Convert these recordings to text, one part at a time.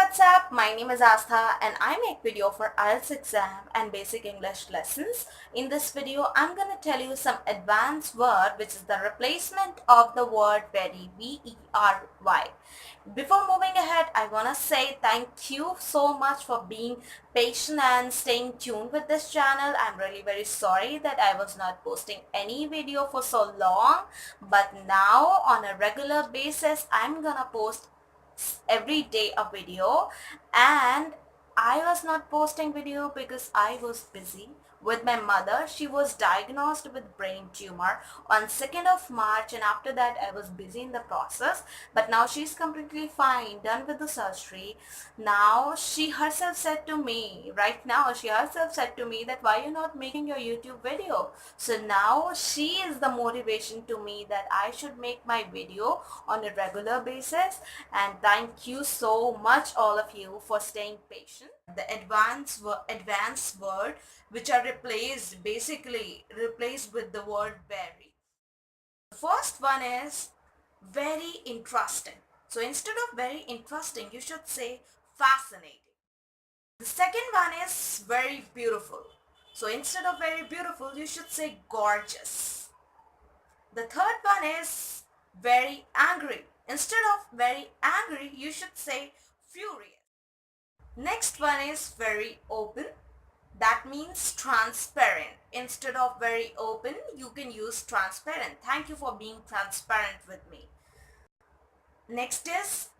what's up? My name is Aastha and I make video for IELTS exam and basic English lessons. In this video, I'm going to tell you some advanced word which is the replacement of the word very, V-E-R-Y. Before moving ahead, I want to say thank you so much for being patient and staying tuned with this channel. I'm really very sorry that I was not posting any video for so long, but now on a regular basis, I'm gonna post every day a video. And I was not posting video because I was busy with my mother. She was diagnosed with brain tumor on 2nd of March, and after that I was busy in the process, but now she's completely fine, done with the surgery. Now she herself said to me, right now she herself said to me that why you're not making your YouTube video. So now she is the motivation to me that I should make my video on a regular basis. And thank you so much all of you for staying patient. The advanced word which are basically replaced with the word very. The first one is very interesting. So instead of very interesting, you should say fascinating. The second one is very beautiful. So instead of very beautiful, you should say gorgeous. The third one is very angry. Instead of very angry, you should say furious. Next one is very open. That means transparent. Instead of very open, you can use transparent. Thank you for being transparent with me. Next is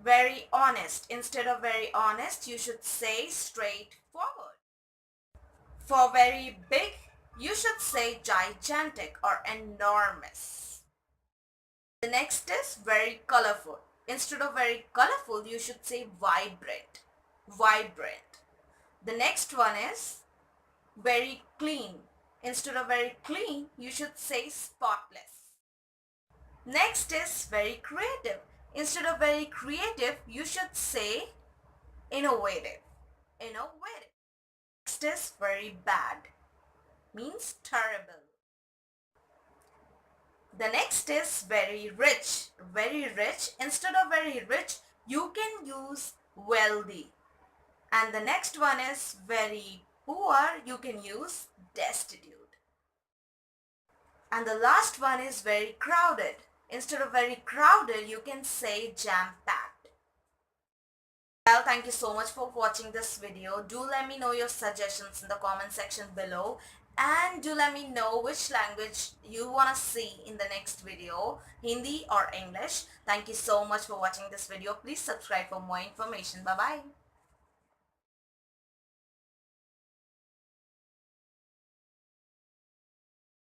very honest. Instead of very honest, you should say straightforward. For very big, you should say gigantic or enormous. The next is very colorful. Instead of very colorful, you should say vibrant. Vibrant. The next one is very clean. Instead of very clean, you should say spotless. Next is very creative. Instead of very creative, you should say innovative. Innovative. Next is very bad. Means terrible. The next is very rich. Very rich. Instead of very rich, you can use wealthy. And the next one is very poor. You can use destitute. And the last one is very crowded. Instead of very crowded, you can say jam-packed. Well, thank you so much for watching this video. Do let me know your suggestions in the comment section below. And do let me know which language you want to see in the next video, Hindi or English. Thank you so much for watching this video. Please subscribe for more information. Bye-bye.